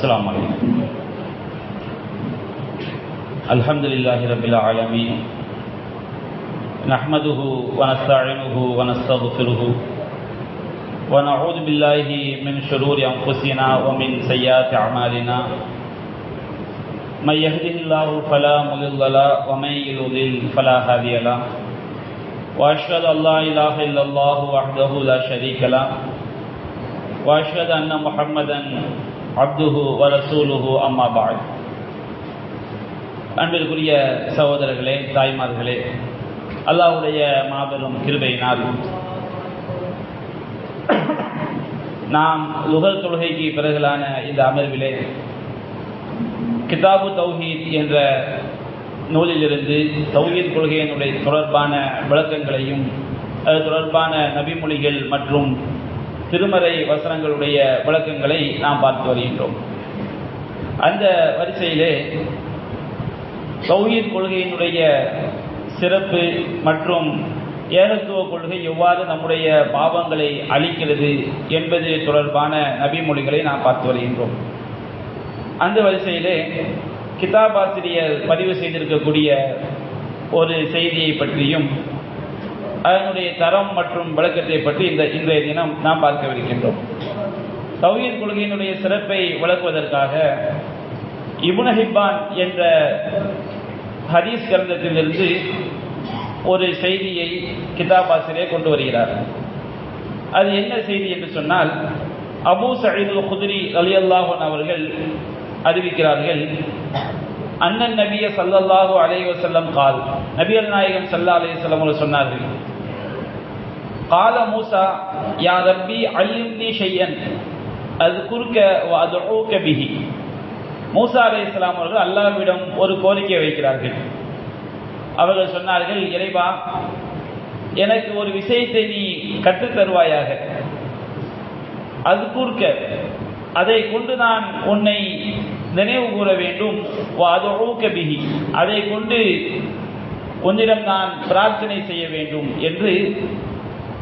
அஸ்ஸலாமு அலைக்கும். அல்ஹம்துலில்லாஹி ரப்பில் ஆலமீன். நஹ்மதுஹு வ நஸ்தஈனுஹு வ நஸ்தக்ஃபிருஹு வ நஊது பில்லாஹி மின் ஷுரூரி அன்ஃபுஸினா வ மின் ஸய்யிஆத்தி அமாலினா. மன் யஹ்திஹில்லாஹு ஃபலா முضில்ல லஹு வ மன் யுضில் ஃபலா ஹாதிய லஹு. وأشهد أن لا إله إلا الله وحده لا شريك له وأشهد أن محمدا عبده ورسوله أما بعد. அன்பிற்குரிய சகோதரர்களே, தாய்மார்களே, அல்லாஹ்வுடைய மாபெரும் கிருபையினால் நாம் லுஹர் தொழுகைக்கு பிறகுலான இந்த அமர்விலே கிதாபு தௌஹீத் என்ற நூலிலிருந்து தௌஹீத் கொள்கையினுடைய தொடர்பான விளக்கங்களையும் அது தொடர்பான நபிமொழிகள் மற்றும் திருமறை வசனங்களுடைய விளக்கங்களை நாம் பார்த்து வருகின்றோம். அந்த வரிசையிலே தௌஹீத் கொள்கையினுடைய சிறப்பு மற்றும் ஏகத்துவ கொள்கை எவ்வாறு நம்முடைய பாவங்களை அழிக்கிறது என்பது தொடர்பான நபிமொழிகளை நாம் பார்த்து வருகின்றோம். அந்த வரிசையிலே கிதாபாசிரியர் பதிவு செய்திருக்கக்கூடிய ஒரு செய்தியை பற்றியும் அதனுடைய தரம் மற்றும் விளக்கத்தை பற்றி இன்றைய தினம் நாம் பார்க்கவிருக்கின்றோம். தௌஹீத் கொள்கையினுடைய சிறப்பை விளக்குவதற்காக இப்னு ஹிப்பான் என்ற ஹதீஸ் கிரந்தத்திலிருந்து ஒரு செய்தியை கிதாபாசிரியர் கொண்டு வருகிறார். அது என்ன செய்தி என்று சொன்னால், அபூ சயீத் அல்-குத்ரி ரலியல்லாஹு அன்ஹு அவர்கள் அறிவிக்கிறார்கள், அன்னன் நபிய ஸல்லல்லாஹு அலைஹி வஸல்லம் கால், நபிகள் நாயகம் ஸல்லல்லாஹு அலைஹி வஸல்லம் அவர்கள் சொன்னார்கள், கால மூசா யா ரப்பி அல்லிம்னி ஷையன் அஸ்குருக வ அத்ஊக பிஹி. மூசா அலைஹிஸ்ஸலாம் அவர்கள் அல்லாஹ்விடம் ஒரு கோரிக்கை வைக்கிறார்கள். அவர்கள் சொன்னார்கள், இறைவா, எனக்கு ஒரு விஷயத்தை நீ கற்றுத் தருவாயாக. அஸ்குருக, அதை கொண்டு நான் உன்னை நினைவு கூற வேண்டும். அதை கொண்டு உன்னிடம் நான் பிரார்த்தனை செய்ய வேண்டும் என்று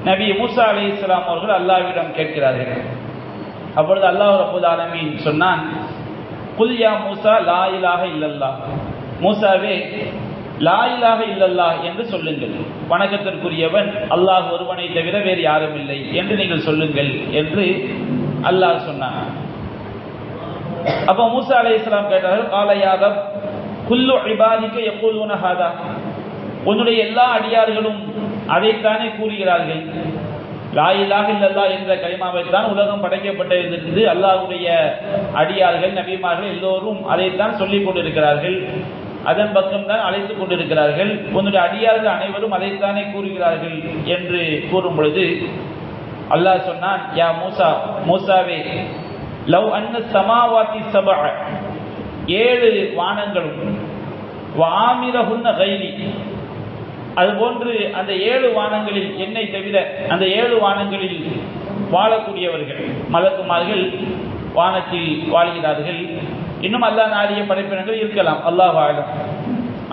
நபி மூசா அலைஹிஸ்ஸலாம் அவர்கள் அல்லாஹ்விடம் கேட்கிறார்கள். அப்பொழுது அல்லாஹ் ரப்பல் ஆலமீன் சொன்னான், குல் யா மூசா லா இலாஹ இல்லல்லாஹ், மூசாவே லா இலாஹ இல்லல்லாஹ் என்று சொல்லுங்கள், வணக்கத்திற்குரியவன் அல்லாஹ் ஒருவனை தவிர வேறு யாரும் இல்லை என்று நீங்கள் சொல்லுங்கள் என்று அல்லாஹ் சொன்னான். அப்ப மூசா அலைஹிஸ்ஸலாம் கேட்டார்கள், கால யா ரப் குல்லு இபாதிக யகூலுன ஹாதா, உன்னுடைய எல்லா அடியார்களும் அதைத்தானே கூறுகிறார்கள். லா இலாஹ இல்லல்லாஹ் என்ற கலிமாவைத்தான் உலகம் படைக்கப்பட்டதிலிருந்து அல்லாஹ்வுடைய அடியார்கள் நபிமார்கள் எல்லோரும் அதைத்தான் சொல்லிக் கொண்டிருக்கிறார்கள், அதன் பக்கம்தான் அழைத்துக் கொண்டிருக்கிறார்கள். உன்னுடைய அடியார்கள் அனைவரும் அதைத்தானே கூறுகிறார்கள் என்று கூறும் பொழுது அல்லாஹ் சொன்னான், யா மூசா, மூசாவே, லவ் அன்ன சமாவாதி சபஅ, 7 வானங்களும் வாமிரஹுன்ன கைலி, அதுபோன்று அந்த 7 வானங்களில் என்னை தவிர அந்த 7 வானங்களில் வாழக்கூடியவர்கள் மலக்குமார்கள் வானத்தில் வாழ்கிறார்கள். இன்னும் அல்லாஹ் நாடிய படைப்பினங்கள் இருக்கலாம், அல்லாஹ் ஆலம்.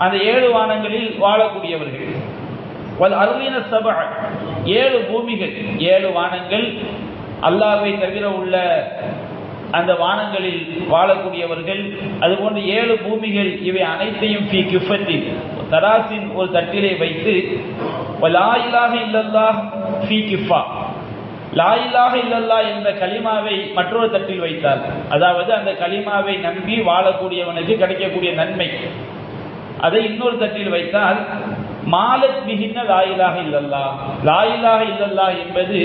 அந்த 7 வானங்களில் வாழக்கூடியவர்கள் வல் அர்லீன சபஅ, 7 பூமிகள், 7 வானங்கள் அல்லாஹ்வை தவிர உள்ள அந்த வானங்களில் வாழக்கூடியவர்கள், அதுபோன்று 7 பூமிகள், இவை அனைத்தையும் ஃபீ கிஃபத்தின், தராசின் ஒரு தட்டிலே வைத்து, லா இலாஹ இல்லல்லாஹ் ஃபீ கிஃபா, லா இலாஹ இல்லல்லாஹ் என்ற கலிமாவை மற்றொரு தட்டில் வைத்தார். அதாவது அந்த கலிமாவை நம்பி வாழக்கூடியவனுக்கு கிடைக்கக்கூடிய நன்மை, அதை இன்னொரு தட்டில் வைத்தால், மாலத் பிஹின்ன லா இலாஹ இல்லல்லாஹ், லா இலாஹ இல்லல்லாஹ் என்பது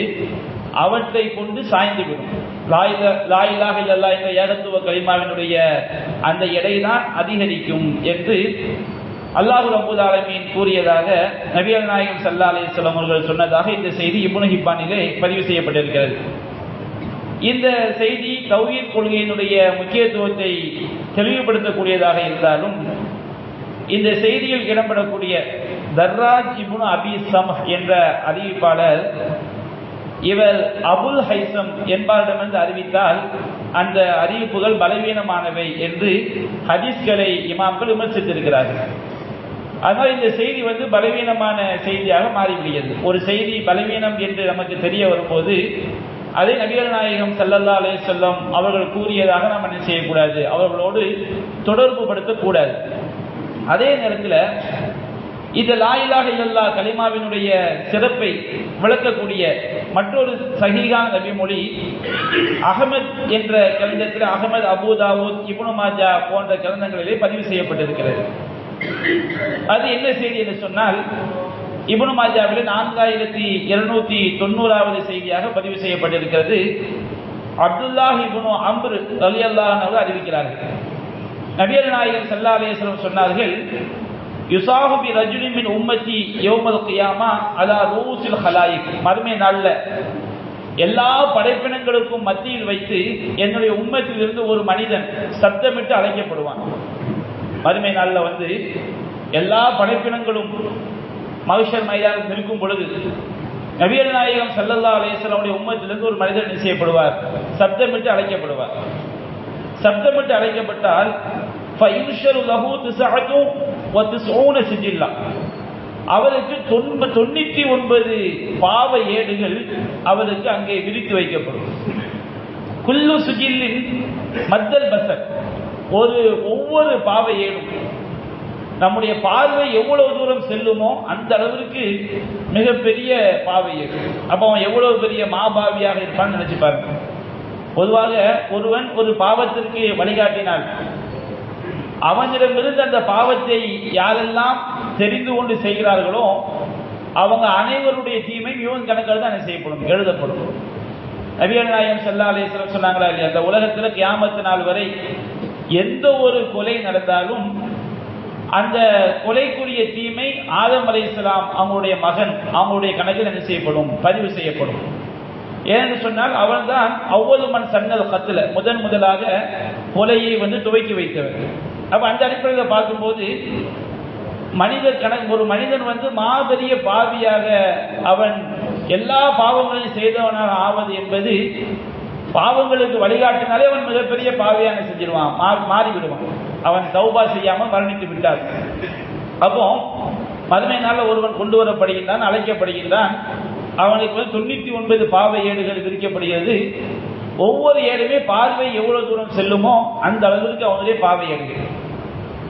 அவற்றை கொண்டு சாய்ந்துவிடும். லா இலாஹ இல்லல்லாஹ் என்ற ஏகத்துவ கலிமாவினுடைய அந்த எடைதான் அதிகரிக்கும் என்று அல்லாஹ் ரப்பல் ஆலமீன் கூறியதாக நபிகள் நாயகம் ஸல்லல்லாஹு அலைஹி வஸல்லம் அவர்கள் சொன்னதாக இந்த செய்தி இப்னு ஹிப்பானிலே பதிவு செய்யப்பட்டிருக்கிறது. இந்த செய்தி தௌஹீத் கொள்கையினுடைய முக்கியத்துவத்தை தெளிவுபடுத்தக்கூடியதாக இருந்தாலும், இந்த செய்தியில் இடம்பெறக்கூடிய தர்ராஜ் இப்னு அபி சம்ஹ் என்ற அறிவிப்பாளர், இவர் அபுல் ஹைசம் என்பவரிடமிருந்து அறிவித்தால் அந்த அறிவிப்புகள் பலவீனமானவை என்று ஹதீஸ்களை இமாம்கள் விமர்சித்திருக்கிறார்கள். அதனால் இந்த செய்தி பலவீனமான செய்தியாக மாறிவிடுகிறது. ஒரு செய்தி பலவீனம் என்று நமக்கு தெரிய வரும்போது அதை நபிகள் நாயகம் ஸல்லல்லாஹு அலைஹி வஸல்லம் அவர்கள் கூறியதாக நாம் என்ன செய்யக்கூடாது, அவர்களோடு தொடர்பு படுத்தக்கூடாது. அதே நேரத்தில் இது லா இலாஹ இல்லல்லாஹ் கலிமாவினுடைய சிறப்பை விளக்கக்கூடிய மற்றொரு சஹீஹான நபி மொழி அஹ்மத் என்ற கிரந்தத்தில், அஹ்மத், அபூ தாவூத், இப்னு மாஜா போன்ற கிரந்தங்களிலே பதிவு செய்யப்பட்டிருக்கிறது. அது என்ன செய்தி என்று சொன்னால், இப்னு மாஜாவிலே 4290வது செய்தியாக பதிவு செய்யப்பட்டிருக்கிறது. அப்துல்லாஹ் இப்னு அம்ர் ரலியல்லாஹு அன்ஹு அறிவிக்கிறார்கள், நபிகள் நாயகம் ஸல்லல்லாஹு அலைஹி வஸல்லம் சொன்னார்கள், யுஸாஹு பி ரஜுலின் மின் உம்மத்தி யௌமல் கியாமா அலா ரூஸில் ஹலாயிக். மறுமை நாளில் எல்லா படைப்பினங்களுக்கும் மத்தியில் வைத்து என்னுடைய உம்மத்திலிருந்து ஒரு மனிதன் சப்தமிட்டு அழைக்கப்படுவான். மறுமை நாளில் எல்லா படைப்பினங்களும் மஹ்ஷர் மைதானத்தில் நிற்கும் பொழுது நபிகள் நாயகம் ஸல்லல்லாஹு அலைஹி வஸல்லம் உம்மத்திலிருந்து ஒரு மனிதன் செய்யப்படுவார், சப்தமிட்டு அழைக்கப்படுவார். சப்தமிட்டு அழைக்கப்பட்டால் அவருக்கு 99 பாவ ஏடுகள் அவருக்கு அங்கே விரித்து வைக்கப்படும். குல்லு சுஜில்லின் மத்தல் பசர், ஒவ்வொரு பாவ ஏடும் நம்முடைய பார்வை எவ்வளவு தூரம் செல்லுமோ அந்த அளவிற்கு மிகப்பெரிய பாவை ஏடு. அப்போ அவன் எவ்வளவு பெரிய மாபாவியாக இருப்பான்னு நினைச்சு பாருங்க. பொதுவாக ஒருவன் ஒரு பாவத்திற்கு வழிகாட்டினால் அவனிடமிருந்து அந்த பாவத்தை யாரெல்லாம் தெரிந்து கொண்டு செய்கிறார்களோ அவங்க அனைவருடைய தீமை இவன் கணக்கில் தான் செய்யப்படும், எழுதப்படும். நபிகள் நாயகம் ஸல்லல்லாஹு அலைஹி வஸல்லம் சொன்னாங்களா இல்லையா, அந்த உலகத்தில் கியாமத் நாள் வரை எந்த ஒரு கொலை நடந்தாலும் அந்த கொலைக்குரிய தீமை ஆதம் அலைஹிஸ்ஸலாம் அவங்களுடைய மகன் அவங்களுடைய கணக்கில் என்ன செய்யப்படும், பதிவு செய்யப்படும். ஏன்னு சொன்னால் அவன் தான் அவ்வளவு மண் சன்னல் கத்துல முதலாக கொலையை துவக்கி வைத்தவர். அப்ப அந்த அடிப்படையில் பார்க்கும்போது ஒரு மனிதன் மாபெரிய பாவியாக அவன் எல்லா பாவங்களையும் செய்தவனாக ஆவது என்பது, பாவங்களுக்கு வழிகாட்டினாலே அவன் மிகப்பெரிய பாவியாக செஞ்சிருவான், மாறிவிடுவான். அவன் தௌபா செய்யாமல் மரணித்து விட்டார். அப்போ மறுமை நாளில் ஒருவன் கொண்டு வரப்படுகின்றான், அழைக்கப்படுகின்றான். அவனுக்கு 99 பாவை ஏடுகள் விரிக்கப்படுகிறது. ஒவ்வொரு ஏடுமே பார்வை எவ்வளவு தூரம் செல்லுமோ அந்த அளவிற்கு அவனுடைய பாவை ஏடுகள்.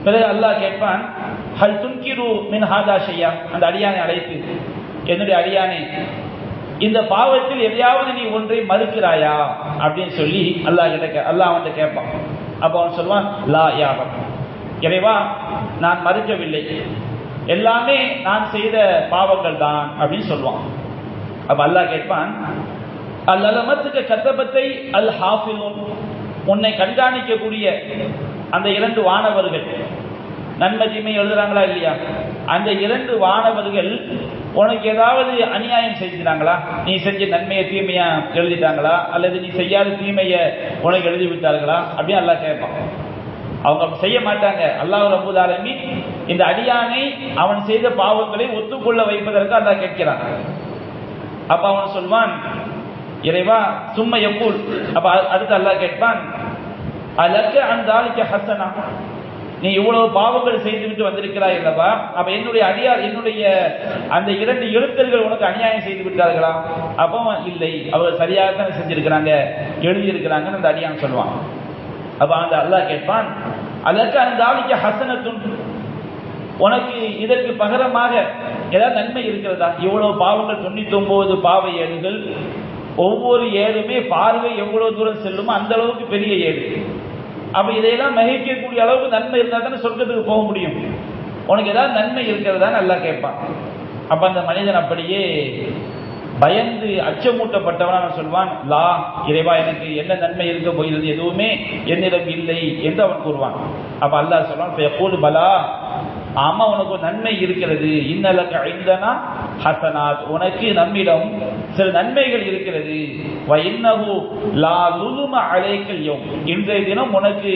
பிறகு அல்லாஹ் கேட்பான், ஹல் துன்கிரு மின் ஹாதா ஷையா, அந்த அடியானை அழைத்து, என்னுடைய அடியானே இந்த பாவத்தில் எதையாவது நீ ஒன்றை மறுக்கிறாயா அப்படின்னு சொல்லி அல்லாஹ் அவன்கிட்ட கேட்பான். அப்போ அவன் சொல்வான், லா யா ரப், இறைவா நான் மறுக்கவில்லை, எல்லாமே நான் செய்த பாவங்கள் தான் அப்படின்னு சொல்லுவான். அப்ப அல்லாஹ் கேட்பான், அல்லமத்துக்கு கத்தபத்தை அல் ஹாஃபிலூன், உன்னை கண்காணிக்கக்கூடிய அந்த 2 வானவர்கள் நன்மை தீமை எழுதுறாங்களா இல்லையா, அந்த 2 வானவர்கள் உனக்கு ஏதாவது அநியாயம் செஞ்சுட்டாங்களா, நீ செஞ்ச நன்மையை தீமையா எழுதிட்டாங்களா, அல்லது நீ செய்யாத தீமையை உனக்கு எழுதி விட்டார்களா அப்படின்னு அல்லாஹ் கேட்பான். அவங்க செய்ய மாட்டாங்க. அல்லாஹ் ரப்பல் ஆலமீன் இந்த அடியானை அவன் செய்த பாவங்களை ஒத்துக்கொள்ள வைப்பதற்கு அல்லாஹ் கேட்கிறான். அப்ப அவன் சொல்வான், இறைவா சும்மா யக்கூல், அப்ப அடுத்து அல்லாஹ் கேட்பான், அலக்க அன்தாலிக ஹஸனா, நீ இவ்வளவு பாவங்கள் செய்துவிட்டு வந்திருக்கிறாய் அல்லவா, அப்ப என்னுடைய அடியார் என்னுடைய அந்த 2 எழுத்தர்கள் உனக்கு அநியாயம் செய்து விட்டார்களா? அப்போ இல்லை, அவர் சரியாகத்தான் செஞ்சிருக்கிறாங்க, எழுதியிருக்கிறாங்கன்னு அந்த அடியான் சொல்லுவான். அப்ப அந்த அல்லாஹ் கேட்பான், அலக்க அன்தாலிக ஹஸனத்துன், உனக்கு இதற்கு பகரமாக ஏதாவது நன்மை இருக்கிறதா? இவ்வளவு பாவங்கள் 99 பாவை ஏடுகள், ஒவ்வொரு ஏடுமே பார்வை எவ்வளவு தூரம் செல்லுமோ அந்த அளவுக்கு பெரிய ஏடு. அப்ப இதையெல்லாம் மகிழ்க்கக்கூடிய அளவுக்கு நன்மை இருந்தால் தானே சொர்க்கத்துக்கு போக முடியும். உனக்கு ஏதாவது நன்மை இருக்கிறதான்னு அல்லாஹ் கேட்பான். அப்ப அந்த மனிதன் அப்படியே பயந்து அச்சமூட்டப்பட்டவனாக சொல்வான், லா இறைவா எனக்கு என்ன நன்மை இருக்க போகிறது, எதுவுமே என்னிடம் இல்லை என்று அவன் கூறுவான். அப்ப அல்லாஹ் சொல்வான், பலா, ஆமா உனக்கு நன்மை இருக்கிறது, இன்னலக இந்தனா ஹசனாத், உனக்கு நம்மிடம் சில நன்மைகள் இருக்கிறது, வஇன்னஹு லா லுல்ம அலைக்கல் யௌம், இன்றைய தினம் உனக்கு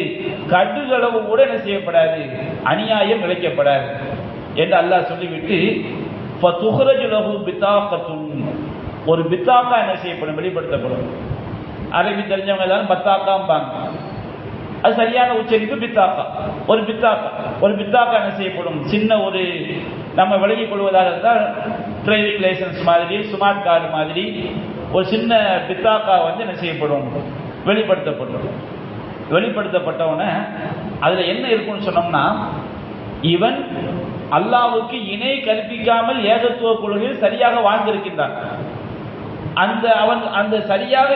கடுகளவு கூட என்ன செய்யப்படாது, அநியாயம் இழைக்கப்படாது என்று அல்லாஹ் சொல்லிவிட்டு, ஃபதுஹ்ரஜு லஹு பிதாகத்துன், ஒரு பித்தாக்கா என்ன செய்யப்படும், வெளிப்படுத்தப்படும். அரபி தெரிஞ்சவங்க எல்லாரும் பத்தாக்காம்பாங்க. அது சரியான உச்சரிப்பு பித்தாக்கா. ஒரு பித்தாக்கா என்ன செய்யப்படும், சின்ன ஒரு நம்ம விலகிக் கொள்வதாக இருந்தால் டிரைவிங் லைசன்ஸ் மாதிரி, ஸ்மார்ட் கார்டு மாதிரி ஒரு சின்ன பித்தாக்கா வந்து என்ன செய்யப்படும், வெளிப்படுத்தப்பட்டவன அதுல என்ன இருக்குன்னு சொன்னோம்னா, இவன் அல்லாஹ்வுக்கு இணை கற்பிக்காமல் ஏகத்துவ கொள்கையில் சரியாக வாழ்ந்திருக்கின்றான். அவன் அந்த சரியாக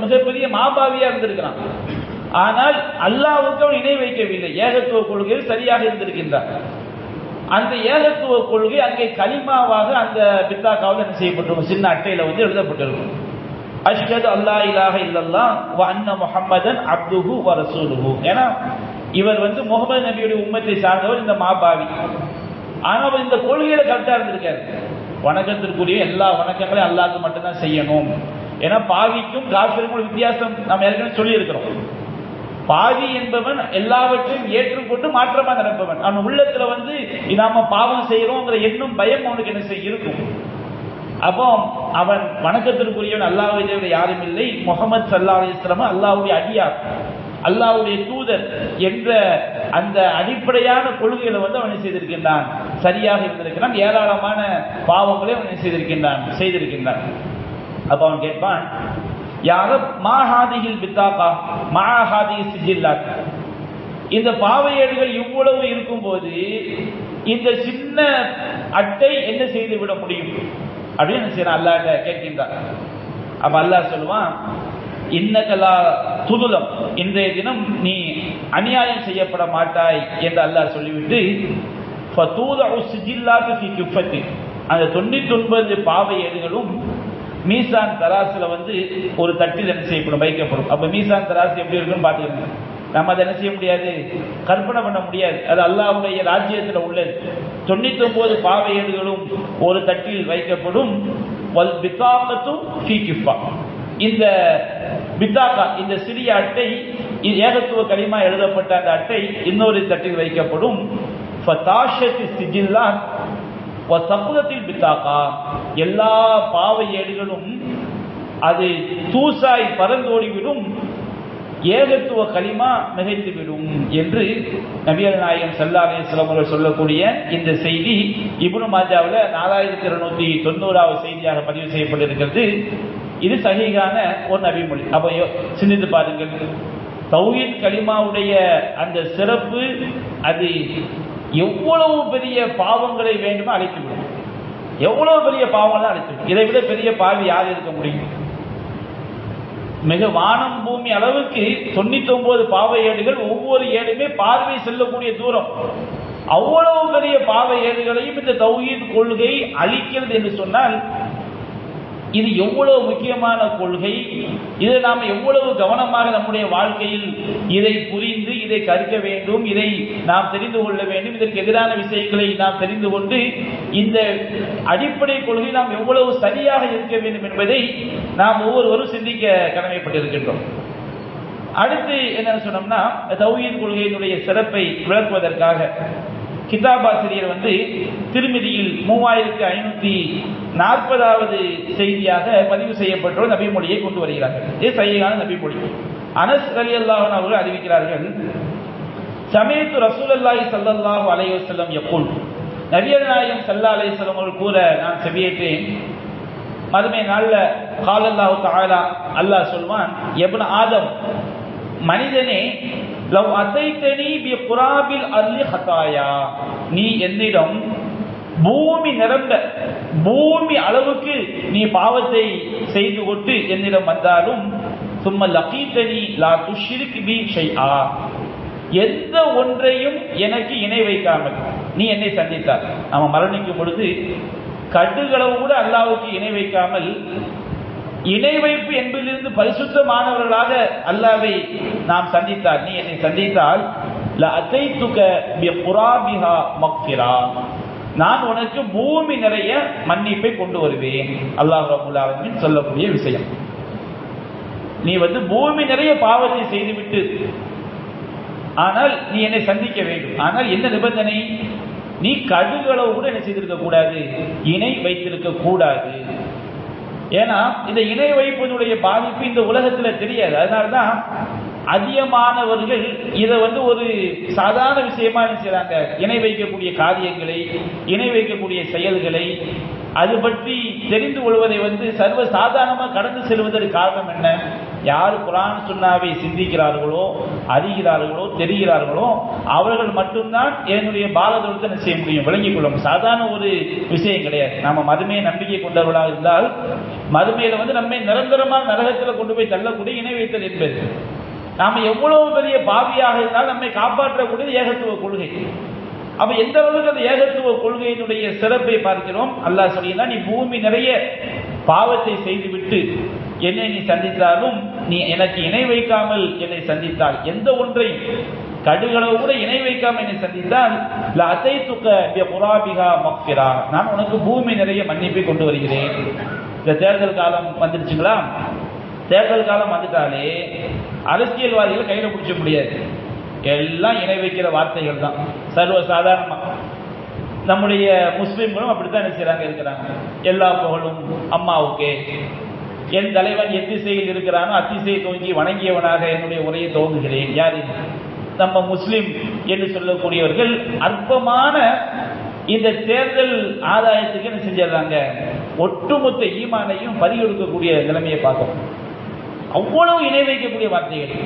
மிகப்பெரிய மாபாவியா இருந்திருக்கிறான். ஆனால் அல்லாஹ்வுக்கு அவன் இணை வைக்கவில்லை, ஏகத்துவ கொள்கையில் சரியாக இருந்திருக்கின்றான். அந்த ஏகத்துவ கொள்கை அங்கே கலிமாவாக அந்த பித்தாக்காவில் என்ன செய்யப்பட்டிருக்கும், சின்ன அட்டையில வந்து எழுதப்பட்டிருக்கும். அஷ்ஹது அல்லா இலாஹ இல்லல்லாஹ் வ அன்ன முஹம்மதன் அப்துஹு வ ரசூலுஹு. ஏன்னா இவர் வந்து முகமது நபியுடைய உம்மத்தை சார்ந்தவர், இந்த மாபாவி. ஆனா அவர் இந்த கொள்கையில கரெக்டா இருந்திருக்காரு. வணக்கத்திற்குரிய எல்லா வணக்கங்களையும் அல்லாஹ்க்கு மட்டும்தான் செய்யணும். ஏன்னா பாவிக்கும் காஃபிருக்கும் வித்தியாசம் நம்ம ஏற்கனவே சொல்லி இருக்கிறோம். பாவி என்பவன் எல்லாவற்றையும் ஏற்றுக்கொண்டு மாற்றமா நடப்பவன். அவன் உள்ளத்துல வந்து நாம பாவம் செய்யறோங்கிற எண்ணம் பயம் அவனுக்கு என்ன செய்ய இருக்கும். அப்போ அவன் வணக்கத்திற்குரியவன் அல்லாஹ்வை தவிர யாரும் இல்லை, முஹம்மது ஸல்லல்லாஹு அலைஹி வஸல்லம் அல்லாஹ்வுடைய அடியார், அல்லாஹ்வுடைய தூதர் என்ற அந்த அடிப்படையான கொள்கைகளை வந்து அவன் செய்திருக்கின்றான், சரியாக இருந்திருக்கிறான். ஏராளமான பாவங்களை அவன் செய்திருக்கின்றான். அப்ப அவன் கேட்பான், யார மாஹாதிகில் பித்தாகா மாஹாதிகி சிஜில்லாத், இந்த பாவையேடுகள் இவ்வளவு இருக்கும்போது இந்த சின்ன அட்டை என்ன செய்து விட முடியும் அப்படின்னு என்ன செய்யறான், அல்லாஹ்ட்ட கேட்கின்றான். அப்ப அல்லாஹ் சொல்லுவான், இன்னகலா துதுலம், இன்றைய தினம் நீ அநியாயம் செய்யப்பட மாட்டாய் என்று அல்லாஹ் சொல்லிவிட்டு, அந்த 99 பாவை ஏடுகளும் மீசான் தராசுல வந்து ஒரு தட்டில் என்ன செய்யப்படும், வைக்கப்படும். அப்ப மீசான் தராசு எப்படி இருக்குன்னு பாத்துக்கோங்க. நம்ம அதை என்ன செய்ய முடியாது, கற்பனை பண்ண முடியாது. அது அல்லாஹ்வுடைய ராஜ்யத்தில் உள்ளது. 99 பாவை ஏடுகளும் ஒரு தட்டில் வைக்கப்படும். வல் பித்தாகத்து ஃபீ கிஃபா, இந்த பித்தாக்கா, இந்த சிறிய அட்டை, ஏகத்துவ கலிமா எழுதப்பட்ட அந்த அட்டை இன்னொரு தட்டில் வைக்கப்படும். ஃபதாஷத்தி சிஜில்லாத் வ சஃபலத்தில் பித்தாக்கா, எல்லா பாவை ஏடுகளும் அது தூசாய் பறந்தோடிவிடும், ஏகத்துவ கலிமா மிகைத்துவிடும் என்று நபிகள் நாயகம் ஸல்லல்லாஹு அலைஹி வஸல்லம் அவர்கள் சொல்லக்கூடிய இந்த செய்தி இப்னு மாஜாவில் 4290வது செய்தியாக பதிவு செய்யப்பட்டிருக்கிறது. இது சஹீஹான ஒரு நபிமொழி. அப்ப சிந்தித்து பாருங்கள், தௌஹீத் கலிமாவுடைய அந்த சிறப்பு அது எவ்வளவு பெரிய பாவங்களை வேண்டுமோ அழைத்துவிடும். எவ்வளவு பெரிய பாவங்களை அழைத்துவிடும். இதை விட பெரிய பாவி யார் இருக்க முடியும்? மிக வானம் பூமி அளவுக்கு 99 பாவை ஏடுகள், ஒவ்வொரு ஏடுமே பார்வை செல்லக்கூடிய தூரம். அவ்வளவு பெரிய பாவை ஏடுகளையும் இந்த தௌஹீத் கொள்கை அழிக்கிறது என்று சொன்னால் இது எவ்வளவு முக்கியமான கொள்கை. இதை நாம் எவ்வளவு கவனமாக நம்முடைய வாழ்க்கையில் இதை புரிந்து இதை கற்க வேண்டும், இதை நாம் தெரிந்து கொள்ள வேண்டும். இதற்கு எதிரான விஷயங்களை நாம் தெரிந்து கொண்டு இந்த அடிப்படை கொள்கை நாம் எவ்வளவு சரியாக இருக்க வேண்டும் என்பதை நாம் ஒவ்வொருவரும் சிந்திக்க கடமைப்பட்டிருக்கின்றோம். அடுத்து என்ன சொன்னோம்னா, தௌஹீத் கொள்கையினுடைய சிறப்பை விளக்குவதற்காக கிதாபாசிரியர் வந்து திருமிதியில் 3540வது செய்தியாக பதிவு செய்யப்பட்ட நபிமொழியை கொண்டு வருகிறார்கள். இது சஹீஹான நபிமொழி. அனஸ் ரலியல்லாஹு அன்ஹு அவர்கள் அறிவிக்கிறார்கள், சமீஅத்து ரசூலுல்லாஹி ஸல்லல்லாஹு அலைஹி வஸல்லம் யகூல், நபிகள் நாயகம் ஸல்லல்லாஹு அலைஹி வஸல்லம் அவர்கள் கூற நான் செவியேற்றேன். மறுமை நாள்ல காலல்லாஹு தஆலா, அல்லாஹ் சொல்வான், இப்னு ஆதம், மனிதனே, லவ் அதைத்தனி பி குராபில் அர்லி ஹதாயா, நீ என்னிடம் பூமி நிரம்ப, பூமி அளவுக்கு நீ பாவத்தை செய்து கொண்டு என்னிடம் வந்தாலும், சும்ம லகீதனி லா துஷ்ரிக் பி ஷைஆ, எந்த ஒன்றையும் எனக்கு இணை வைக்காமல் நீ என்னை சந்தித்தார். நம்ம மரணிக்கும் பொழுது கடுகளவு கூட அல்லாஹ்வுக்கு இணை வைக்காமல், இணை வைப்பு என்பதிலிருந்து பரிசுத்தமானவர்களாக அல்லாஹ்வை நாம் சந்தித்தார், நீ என்னை சந்தித்தால், லஅதைதுக பிகுராபிஹா மக்ஃபிரா, நான் உனக்கு பூமி நிறைய மன்னிப்பை கொண்டு வருவேன். அல்லாஹ் ரப்பல் ஆலமீன் சொல்லக்கூடிய விஷயம். நீ வந்து பூமி நிறைய பாவத்தை செய்துவிட்டு, ஆனால் நீ என்னை சந்திக்க வேண்டும். ஆனால் என்ன நிபந்தனை? நீ கடுகளவு கூட என்ன செய்திருக்க கூடாது, இணை வைத்திருக்க கூடாது. ஏன்னா இந்த இணை வைப்பதனுடைய பாதிப்பு இந்த உலகத்தில் தெரியாது. அதனால்தான் அதிகமானவர்கள் இதை ஒரு சாதாரண விஷயமா செய்றாங்க. இணை வைக்கக்கூடிய காரியங்களை, இணை வைக்கக்கூடிய செயல்களை, அது பற்றி தெரிந்து கொள்வதை சர்வ சாதாரணமாக கடந்து செல்வதற்கு காரணம் என்ன? யார் குர்ஆன் சுன்னாவை சிந்திக்கிறார்களோ, அறிகிறார்களோ, தெரிகிறார்களோ அவர்கள் மட்டும்தான் என்னுடைய பாரதத்தை செய்ய முடியும், விளங்கிக் கொள்ளும். சாதாரண ஒரு விஷயம் கிடையாது. நம்ம மறுமையை நம்பிக்கை கொண்டவர்களாக இருந்தால் மறுமையில நம்மை நிரந்தரமாக நரகத்தில் கொண்டு போய் தள்ளக்கூடிய இணை வைத்தல் என்பது. நாம எவ்வளவு பெரிய பாவியாக இருந்தால் நம்மை காப்பாற்றக்கூடியது ஏகத்துவ கொள்கை. அப்ப எந்த அளவுக்கு அந்த ஏகத்துவ கொள்கையினுடைய சிறப்பை பார்க்கிறோம். அல்லாஹ் சொல்லினா, நீ பூமி நிறைய பாவத்தை செய்துவிட்டு என்னை நீ சந்தித்தாலும், நீ எனக்கு இணை வைக்காமல் என்னை சந்தித்தால், எந்த ஒன்றையும் கடுகளவு கூட இணை வைக்காமல் என்னை சந்தித்தால், நான் உனக்கு பூமி நிறைய மன்னிப்பை கொண்டு வருகிறேன். இந்த தேர்தல் காலம் வந்துருச்சுங்களா? தேர்தல் காலம் வந்துட்டாலே அரசியல்வாதிகள் கையில பிடிச்ச முடியாது. எல்லாம் இணை வைக்கிற வார்த்தைகள் தான் சர்வ சாதாரணமா. நம்முடைய முஸ்லிம்களும் அப்படித்தான் இருக்கிறாங்க. எல்லா புகழும் அம்மாவுக்கே, என் தலைவன் எத்திசையில் இருக்கிறானோ அத்திசையை துவங்கி வணங்கியவனாக என்னுடைய உரையை துவங்குகிறேன். யாரு? நம்ம முஸ்லிம் என்று சொல்லக்கூடியவர்கள் அற்பமான இந்த தேர்தல் ஆதாயத்துக்கு என்ன செஞ்சிடறாங்க? ஒட்டுமொத்த ஈமானையும் பறிகொடுக்கக்கூடிய நிலைமையை பார்க்கணும். அவ்வளவு இணை வைக்கக்கூடிய வார்த்தைகள்.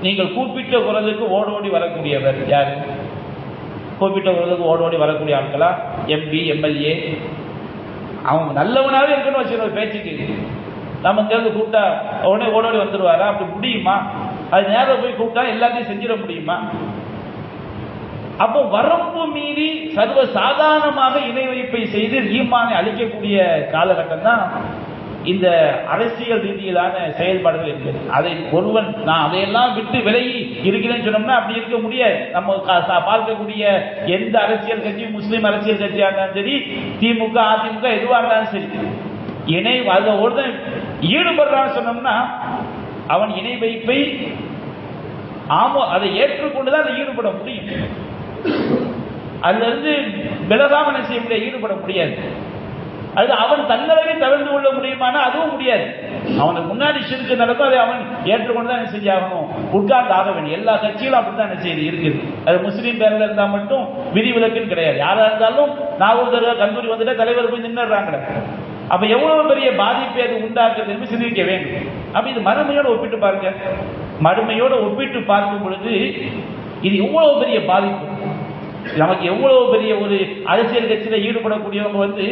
நீங்கள் கூப்பிட்ட குரலுக்கு ஓடோடி வரக்கூடியவர் யாரு? கூப்பிட்ட குரலுக்கு ஓடோடி வரக்கூடிய ஆட்களா? எம்பி, எம்எல்ஏ, அவங்க நல்லவனாவே இருக்கணும் வச்சுருவோம் பேச்சுக்கு. நம்ம இருந்து கூப்பிட்டா உடனே ஓடோடி வந்துடுவாரா? அப்படி முடியுமா? அது நேரம் போய் கூப்பிட்டா எல்லாத்தையும் செஞ்சிட முடியுமா? அப்போ வரம்பு மீறி சர்வ சாதாரணமாக இணை வைப்பை செய்து ஈமானை அளிக்கக்கூடிய காலகட்டம் தான் இந்த அரசியல் ரீதியிலான செயல்பாடுகள் என்பது. அதை ஒருவன் நான் அதையெல்லாம் விட்டு விலகி இருக்கிறேன்னு சொன்னோம்னா அப்படி இருக்க முடியாது. நம்ம பார்க்கக்கூடிய எந்த அரசியல் கட்சி, முஸ்லீம் அரசியல் கட்சியாக இருந்தாலும் சரி, திமுக, அதிமுக எதுவாக இருந்தாலும் சரி, இணை அதை ஒருத்தன் ஈடுபடுறான்னு சொன்னோம்னா அவன் இணை வைப்பை அதை ஏற்றுக்கொண்டுதான் அதை ஈடுபட முடியும். அதுல இருந்து விலகாம செய்ய முடியாது, ஈடுபட முடியாது. அது அவன் தன்னளவே தவிர்த்து கொள்ள முடியுமானா அதுவும் முடியாது. அவனுக்கு முன்னாடி ஷிர்க் நடக்கும், அதை அவன் ஏற்றுக்கொண்டு தான் செஞ்சாகணும், உட்கார்ந்து ஆக வேண்டும். எல்லா கட்சிகளும் அப்படித்தான் செய்து இருக்குது. அது முஸ்லீம் பேரில் இருந்தால் மட்டும் விதிவிலக்குன்னு கிடையாது. யாரா இருந்தாலும் நாகூர் கல்லூரி வந்துட்டு தலைவர் போய் நின்றுறாங்க. அப்ப எவ்வளவு பெரிய பாதிப்பை அது உண்டாக்குறது என்று சிந்திக்க வேண்டும். அப்ப இது மறுமையோட ஒப்பிட்டு பாருங்க. மறுமையோட ஒப்பிட்டு பார்க்கும் பொழுது இது எவ்வளவு பெரிய பாதிப்பு. நமக்கு எவ்வளவு பெரிய ஒரு அரசியல் கட்சியில ஈடுபடக்கூடியவங்க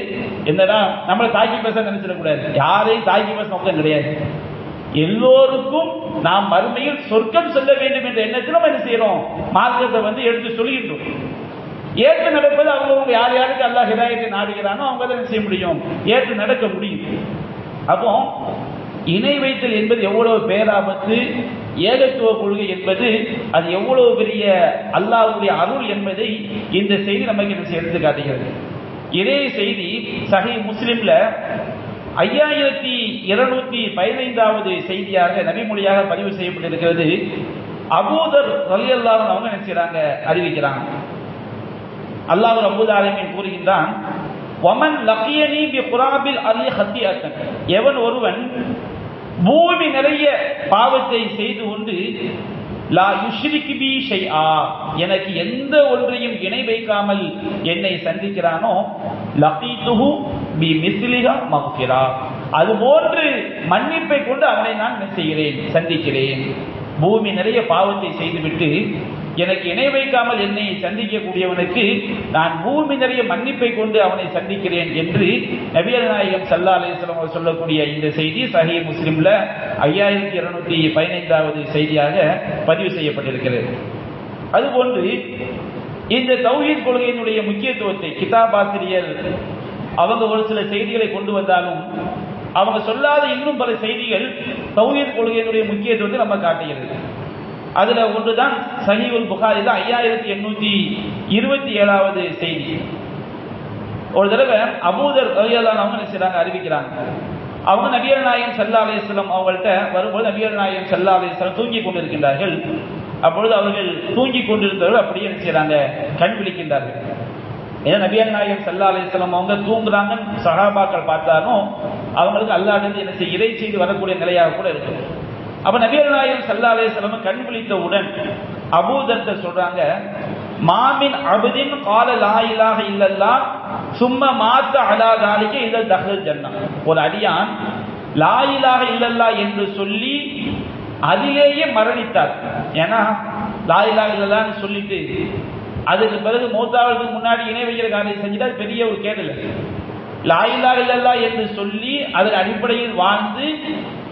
என்னடா நம்மளை தாக்கி பேச நினைச்சிடக்கூடாது. யாரையும் தாக்கி பேச நோக்கம் கிடையாது. எல்லோருக்கும் நாம் மறுமையில் சொர்க்கம் செல்ல வேண்டும் என்ற எண்ணத்தில் நம்ம என்ன செய்யறோம்? மார்க்கத்தை எடுத்து சொல்கின்றோம். ஏற்று நடப்பது அவங்க யார் யாருக்கு அல்லாஹ் ஹிதாயத்தை நாடுகிறானோ அவங்க தான் செய்ய முடியும், ஏற்று நடக்க முடியும். அப்போ இணை வைத்தல் என்பது எவ்வளவு பேராபத்து, ஏகத்துவ கொள்கை என்பது அது எவ்வளவு பெரிய அல்லாஹ்வுடைய அருள் என்பதை இந்த செய்தி நமக்கு எடுத்து காட்டுகிறது. இதே செய்தி சஹீஹ் முஸ்லிம்ல 5215வது செய்தியாக நபிமொழியாக பதிவு செய்யப்பட்டிருக்கிறது. அபூதர் ரலியல்லாஹு அன்ஹு அவங்க என்ன செய்றாங்க? அறிவிக்கிறாங்க. அல்லாஹ் ரப்பல் ஆலமீன் கூறுகின்றான், வமன் லகியனி பிகுராபில் அர்லி ஹத்தியத்தன், எவன் ஒருவன் பூமி நிறைய பாவத்தை செய்து கொண்டு லா யுஷ்ரிக் பி ஷைஆ, எனக்கு எந்த ஒன்றையும் இணை வைக்காமல் என்னை சந்திக்கிறானோ லகீதுஹு பி மிஸ்லிஹா மக்ஃபிரா, அதுபோன்று மன்னிப்பை கொண்டு அவனை நான் என்ன செய்கிறேன்? சந்திக்கிறேன். பூமி நிறைய பாவத்தை செய்துவிட்டு எனக்கு இணை வைக்காமல் என்னை சந்திக்கக்கூடியவனுக்கு நான் பூமி நிறைய மன்னிப்பை கொண்டு அவனை சந்திக்கிறேன் என்று நபிகள் நாயகம் ஸல்லல்லாஹு அலைஹி வஸல்லம் சொல்லக்கூடிய இந்த செய்தி சஹீஹ் முஸ்லிம்ல 5215வது செய்தியாக பதிவு செய்யப்பட்டிருக்கிறது. அதுபோன்று இந்த தௌஹீத் கொள்கையினுடைய முக்கியத்துவத்தை கிதாப் ஆசிரியர் அவங்க ஒரு சில செய்திகளை கொண்டு வந்தாலும் அவங்க சொல்லாத இன்னும் பல செய்திகள் தௌஹீத் கொள்கையினுடைய முக்கியத்துவத்தை நம்ம காட்டுகிறது. அதுல ஒன்றுதான் சஹீஹுல் புகாரில 5827வது செய்தி. ஒரு தடவை அபூதர் ரலியல்லாஹு அன்ஹு என்ன செய்றாங்க? அறிவிக்கிறாங்க. அவங்க நபிகள் நாயகம் ஸல்லல்லாஹு அலைஹி வஸல்லம் அவங்கள்ட்ட வரும்போது நபிகள் நாயகம் ஸல்லல்லாஹு அலைஹி வஸல்லம் தூங்கி கொண்டிருக்கின்றார்கள். அப்பொழுது அவர்கள் தூங்கி கொண்டிருந்தவர்கள் அப்படியே என்ன செய்றாங்க? கண் விழிக்கின்றார்கள். ஏன்னா நபிகள் நாயகம் ஸல்லல்லாஹு அலைஹி வஸல்லம் அவங்க தூங்குறாங்கன்னு சஹாபாக்கள் பார்த்தாலும் அவங்களுக்கு அல்லாஹ்விலிருந்து என்ன செய்ய இறை செய்தி வரக்கூடிய நிலையாக கூட இருக்கு. அப்ப நபிகள் நாயகம் ஸல்லல்லாஹு அலைஹி வஸல்லம் கண் விழித்தவுடன் அபூதர்ட்ட சொல்றாங்க, மாமின் அபதின் கால லா இலாஹ இல்லல்லாஹ் சும்ம மாத்த அலா தாலிக இல்ல தஹல் ஜன்னah. ஒரு அடியான் லா இலாஹ இல்லல்லாஹ் என்று சொல்லி அதிலேயே மரணித்தார். ஏன்னா லா இலாஹ இல்லல்லாஹ்னு சொல்லிட்டு அதுக்கு பிறகு மௌத்தாவதுக்கு முன்னாடி இணை வைக்கிற காரியம் செஞ்சுட்டா பெரிய ஒரு கேடல். லா இலாஹ இல்லல்லாஹ் என்று சொல்லி அதன் அடிப்படையில் வாழ்ந்து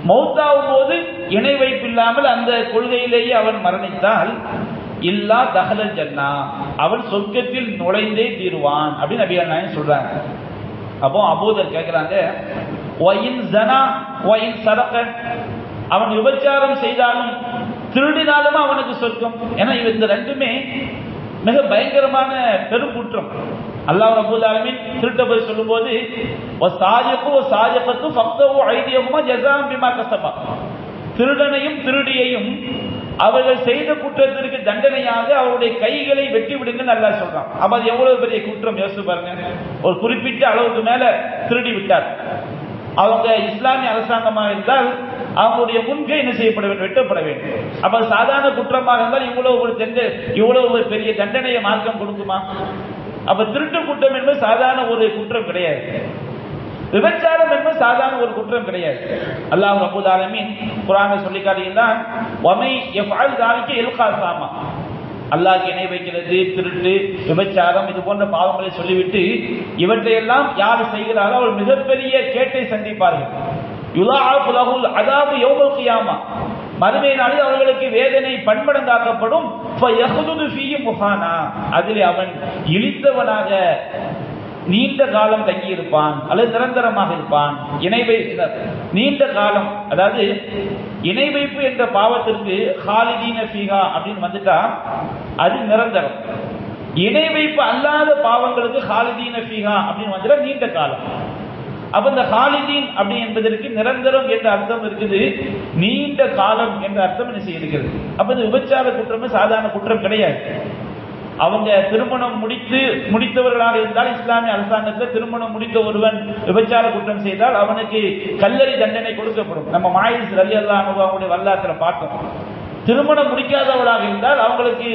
மௌத்தாவும் போது இணை வைப்பு இல்லாமல் அந்த கொள்கையிலேயே அவன் மரணித்தால் இல்லா தஹலல் ஜன்னா, அவன் சொர்க்கத்தில் நுழைந்தே தீருவான் அப்படின்னு நபிகள் நாயகம் சொல்றாங்க. அப்போ அபூதர் கேட்கிறாங்க, வயின் ஜனா வயின் சரக, அவன் விபச்சாரம் செய்தாலும் திருடினாலும் அவனுக்கு சொர்க்கம். ஏன்னா இந்த ரெண்டுமே மிக பயங்கரமான பெரும் குற்றம். அல்லாஹ் ரப்பல் ஆலமீன் திருட்ட போய் சொல்லும்போது வஸாஜிகு வஸாஜிகத்து ஃபக்தவு ஐதியஹுமா ஜஸாஅன் பிமா கஸபா, திருடனையும் திருடியையும் அவர்கள் செய்த குற்றத்திற்கு தண்டனையாக அவருடைய கைகளை வெட்டி விடுங்கன்னு அல்லாஹ் சொல்றான். அப்ப அது எவ்வளவு பெரிய குற்றம் யோசிச்சு பாருங்க. ஒரு குறிப்பிட்ட அளவுக்கு மேல திருடி விட்டார், அவங்க இஸ்லாமிய அரசாங்கமாக இருந்தால் அவங்களுடைய முன்கை என்ன செய்யப்பட வேண்டும், வெட்டப்பட வேண்டும். அப்ப சாதாரண குற்றமாக இருந்தால் இவ்வளவு ஒரு பெரிய தண்டனையை மார்க்கம் கொடுக்குமா? அப்ப திருட்டு குற்றம் என்பது சாதாரண ஒரு குற்றம் கிடையாது, விபச்சாரம் என்பது சாதாரண ஒரு குற்றம் கிடையாது. அல்லாஹ் ரப்பல் ஆலமீன் குர்ஆன்ல சொல்லி காட்டுகிறான், வமை யஃஅல் ذلك யல்கா சாமா, அல்லாஹ்க்கு இணை வைக்கிறது, திருட்டு, விபச்சாரம் இது போன்ற பாவங்களை சொல்லிவிட்டு இவற்றையெல்லாம் யார் செய்கிறாரோ அவர் மிகப்பெரிய கேட்டை சந்திப்பார்கள். யுலாஅபு லஹுல் அஸாபு யௌமல் கியாமா, மறுமை நாளில் அவர்களுக்கு வேதனை பன்மடங்காக்கப்படும். ஃபயஹ்லுது ஃபீஹி முஹானா, அதிலே அவன் இழித்தவனாக நீண்ட காலம் தங்கி இருப்பான் அல்லது நிரந்தரமாக இருப்பான். நீண்ட காலம், அதாவது இணை வைப்பு என்ற பாவத்திற்கு ஹாலிதீன ஃபீஹா அப்படின்னு வந்துட்டா அது நிரந்தரம். இணை வைப்பு அல்லாத பாவங்களுக்கு ஹாலிதீன ஃபீஹா அப்படின்னு வந்துட்டா நீண்ட காலம். அப்ப இந்த ஹாலிதீன் அப்படி என்பதற்கு நிரந்தரம் என்ற அர்த்தம் இருக்குது, நீண்ட காலம் என்ற அர்த்தம் என்ன செய்கிறது. அப்ப இந்த விபச்சார குற்றமே சாதாரண குற்றம் கிடையாது. அவங்க திருமணம் முடித்தவர்களாக இருந்தால் இஸ்லாமிய அரசாங்கத்தில் திருமணம் முடித்த ஒருவன் விபச்சார குற்றம் செய்தால் அவனுக்கு கல்லறி தண்டனை கொடுக்கப்படும். நம்ம மாயிஸ் ரலியல்லாஹு அன்ஹு அவங்களுடைய வரலாற்றை பார்த்தோம். திருமணம் முடிக்காதவர்களாக இருந்தால் அவங்களுக்கு